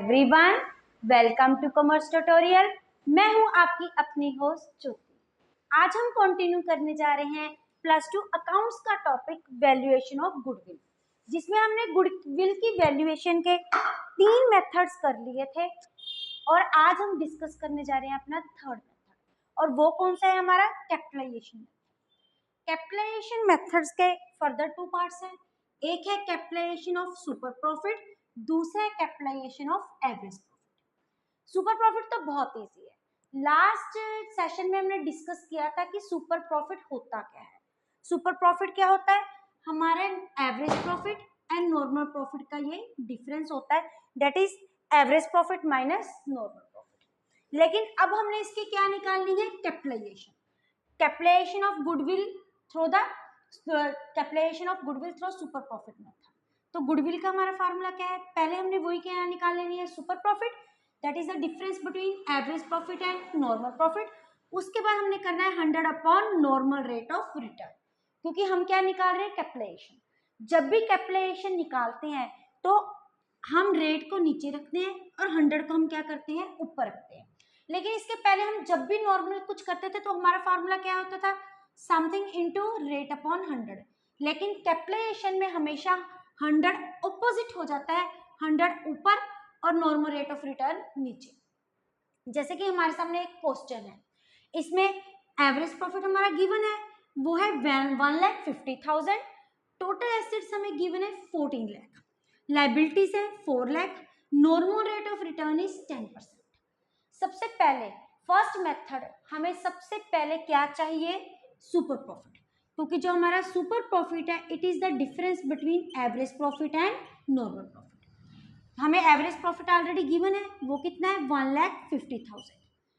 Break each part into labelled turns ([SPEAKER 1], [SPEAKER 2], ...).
[SPEAKER 1] Everyone, welcome to commerce tutorial. मैं हूं आपकी अपनी होस्ट ज्योति। आज हम कंटिन्यू करने जा रहे हैं +2 अकाउंट्स का टॉपिक वैल्यूएशन ऑफ गुडविल, जिसमें हमने गुडविल की वैल्यूएशन के 3 मेथड्स कर लिए थे और आज हम डिस्कस करने जा रहे हैं अपना थर्ड मेथड। और वो कौन सा है? हमारा कैपिटलाइजेशन। कैपिटलाइजेशन मेथड्स के फर्दर 2 पार्ट्स हैं। एक है कैपिटलाइजेशन ऑफ सुपर प्रॉफिट, दूसरा है capitalisation of average profit. Super profit तो बहुत इजी है। लास्ट सेशन में हमने डिस्कस किया था कि सुपर प्रॉफिट होता क्या है। सुपर प्रॉफिट क्या होता है? हमारे average profit and normal profit का ये डिफरेंस होता है, that is average profit minus normal profit. लेकिन अब हमने इसकी क्या निकालनी है? Capitalisation. Capitalisation of goodwill through the capitalisation of goodwill through super profit method. तो गुडविल का हमारा फार्मूला क्या है? पहले हमने वही क्या निकाल लेनी है, super profit, that is the difference between average profit and normal profit. उसके बाद हमने करना है 100 upon normal rate of return, क्योंकि हम क्या निकाल रहे हैं? कैपिटलाइजेशन। जब भी कैपिटलाइजेशन निकालते हैं तो हम रेट को नीचे रखते हैं और 100 को हम क्या करते हैं? ऊपर रखते हैं। लेकिन इसके पहले हम जब भी नॉर्मल कुछ करते थे तो हमारा फार्मूला क्या होता था? Something into rate upon 100। लेकिन कैपिटलाइजेशन में हमेशा 100 ऑपोजिट हो जाता है, 100 ऊपर और नॉर्मल रेट ऑफ रिटर्न नीचे। जैसे कि हमारे सामने एक क्वेश्चन है, इसमें एवरेज प्रॉफिट हमारा गिवन है, वो है 1,50,000। टोटल एसेट्स हमें गिवन है 14 लाख, लाइबिलिटीज है 4 lakh, normal rate of return is 10%। सबसे पहले फर्स्ट मेथड हमें सबसे पहले क्या चाहिए? सुपर प्रॉफिट, क्योंकि जो हमारा सुपर प्रॉफिट है it is the difference between average profit and normal profit. हमें एवरेज प्रॉफिट ऑलरेडी गिवन है, वो कितना है? 1,50,000।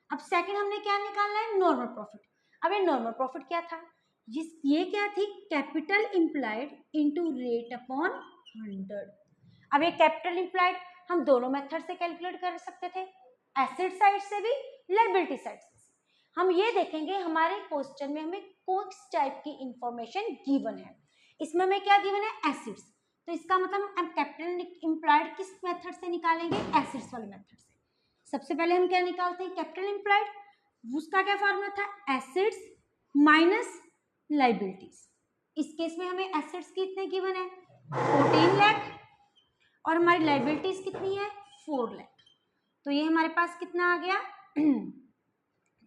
[SPEAKER 1] अब सेकंड हमने क्या निकालना है? Normal profit. अब ये नॉर्मल प्रॉफिट क्या था? ये क्या थी? Capital implied into rate upon 100। अब ये कैपिटल इम्प्लाइड हम दोनों मेथड से कैलकुलेट कर सकते थे, एसेट साइड से भी, लायबिलिटी साइड से। हम ये देखेंगे हमारे क्वेश्चन में हमें कौन टाइप की इंफॉर्मेशन गिवन है। इसमें हमें क्या गिवन है? एसेट्स। तो इसका मतलब हम कैपिटल इम्प्लाइड किस मेथड से निकालेंगे? एसेट्स वाले मेथड से। सबसे पहले हम क्या निकालते हैं? Capital implied. उसका क्या फॉर्मूला था? Assets minus liabilities. इस केस में हमें एसेट्स कितने गिवन है? 14 लाख और हमारी लाइबिलिटीज कितनी है? 4 लाख। तो ये हमारे पास कितना आ गया?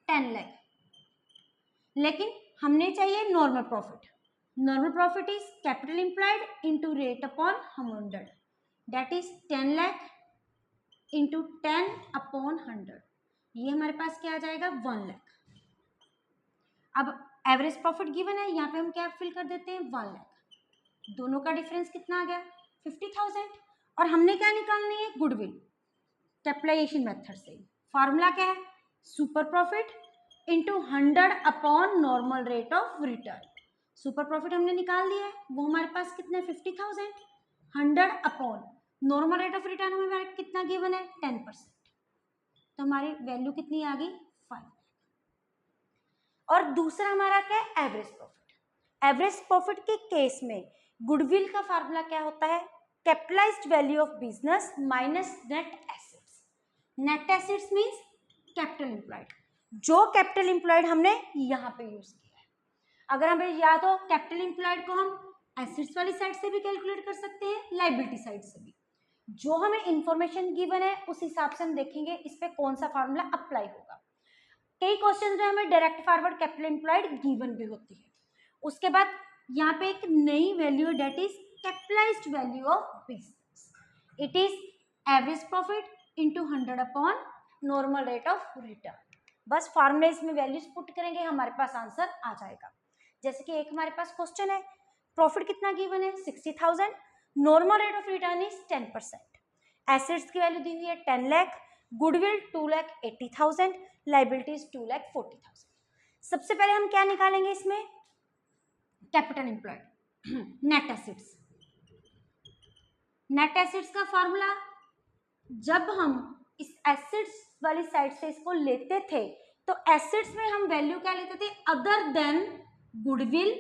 [SPEAKER 1] 10 लाख। लेकिन हमने चाहिए normal profit. Normal profit is capital implied into rate upon 100, that is 10 lakh into 10 upon 100। ये हमारे पास क्या आ जाएगा? 1 लाख। अब एवरेज प्रॉफिट गिवन है, यहाँ पे हम क्या फिल कर देते हैं? 1 लाख। दोनों का डिफरेंस कितना आ गया? 50,000। और हमने क्या निकालनी है? गुडविल, कैपिटलाइजेशन मेथड से। फॉर्मूला क्या है? Super profit into 100 upon normal rate of return. Super profit हमने निकाल दिया है, वो हमारे पास कितने? 50,000। 100 upon normal rate of return हमें कितना गिवन है? 10%। तो हमारी वैल्यू कितनी आ गई? 5। और दूसरा हमारा क्या है? Average profit. एवरेज प्रॉफिट के केस में गुडविल का फार्मूला क्या होता है? Capitalised value of business minus net assets. Net assets means capital employed, जो कैपिटल एम्प्लॉयड हमने यहाँ पे यूज किया है। अगर हमें याद हो, कैपिटल एम्प्लॉयड को हम एसेट्स वाली साइड से भी कैलकुलेट कर सकते हैं, लाइबिलिटी साइड से भी। जो हमें इंफॉर्मेशन गिवन है उस हिसाब से हम देखेंगे इस पे कौन सा फार्मूला अप्लाई होगा। कई क्वेश्चन में हमें direct forward capital employed given भी होती है। उसके बाद यहाँ पे एक नई value, that is capitalised value of business. It is average profit into 100 upon normal rate of return. बस फॉर्मूले इसमें वैल्यूज पुट करेंगे, हमारे पास आंसर आ जाएगा। जैसे कि एक हमारे पास क्वेश्चन है, प्रॉफिट कितना गिवन है? 60,000, normal rate of return is 10%, assets की वैल्यू दी हुई है 10 लाख, गुडविल 2,80,000, लाइबिलिटीज 2,40,000। सबसे पहले हम क्या निकालेंगे इसमें? Capital employed, net assets. Net assets का फॉर्मूला, जब हम इस एसेट्स वाली साइड से इसको लेते थे तो एसेट्स में हम वैल्यू क्या लेते थे? Other than goodwill,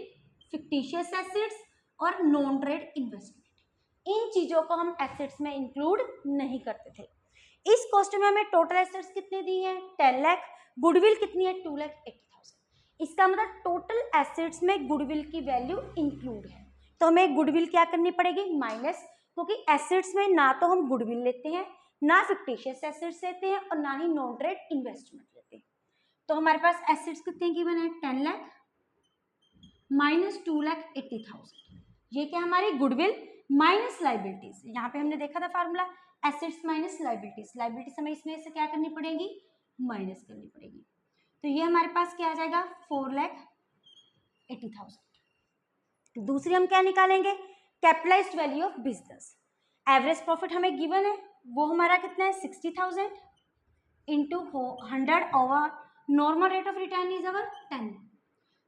[SPEAKER 1] fictitious assets और नॉन ट्रेड इन्वेस्टमेंट। इन चीजों को हम एसेट्स में इंक्लूड नहीं करते थे। इस कॉस्ट में हमें टोटल एसेट्स कितने दी हैं 10 लाख, गुडविल कितनी है 2,80,000। इसका मतलब टोटल एसेट्स में गुडविल की वैल्यू इंक्लूड है, तो हमें गुडविल क्या करनी पड़ेगी माइनस, क्योंकि एसेट्स में ना तो हम गुडविल लेते हैं, ना फिक्टिशियस एसेट्स लेते हैं और ना ही नॉन ट्रेड इन्वेस्टमेंट लेते हैं। तो हमारे पास एसेट्स कितने गिवन है 10 लाख माइनस 2,80,000, ये क्या हमारी गुडविल माइनस लाइबिलिटीज। यहाँ पे हमने देखा था formula assets minus liabilities, liabilities हमें इसमें से क्या करनी पड़ेगी माइनस करनी पड़ेगी। तो ये हमारे पास क्या आ जाएगा 4,80,000। दूसरी हम क्या निकालेंगे capitalised value of business. Average profit हमें गिवन है, वो हमारा कितना है 60,000 into 100 over normal rate of return is our 10।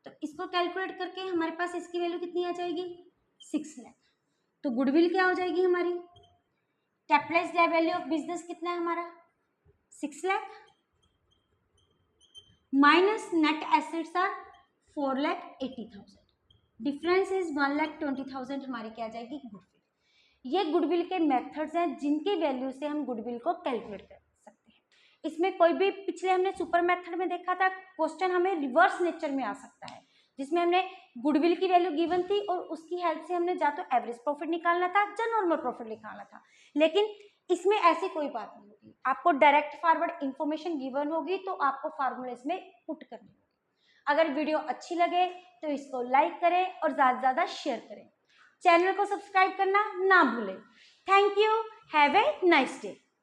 [SPEAKER 1] तो इसको कैलकुलेट करके हमारे पास इसकी वैल्यू कितनी आ जाएगी 6 लाख। तो गुडविल क्या हो जाएगी हमारी, कैपिटलाइज्ड वैल्यू ऑफ बिजनेस कितना है हमारा 6 lakh minus net assets are 4,80,000, difference is 1,20,000 हमारी क्या आ जाएगी गुडविल। ये गुडविल के मेथड्स हैं जिनके वैल्यू से हम गुडविल को कैलकुलेट कर सकते हैं। इसमें कोई भी पिछले हमने सुपर मेथड में देखा था क्वेश्चन हमें रिवर्स नेचर में आ सकता है, जिसमें हमने गुडविल की वैल्यू गिवन थी और उसकी हेल्प से हमने या तो एवरेज प्रॉफिट निकालना था या नॉर्मल प्रॉफिट निकालना था। लेकिन इसमें ऐसी कोई बात नहीं होगी, आपको डायरेक्ट फॉरवर्ड इंफॉर्मेशन गिवन होगी तो आपको फार्मूला इसमें पुट करनी होगी। अगर वीडियो अच्छी लगे तो इसको लाइक करें और ज़्यादा से ज़्यादा शेयर करें। चैनल को सब्सक्राइब करना ना भूलें। Thank you, have a nice day.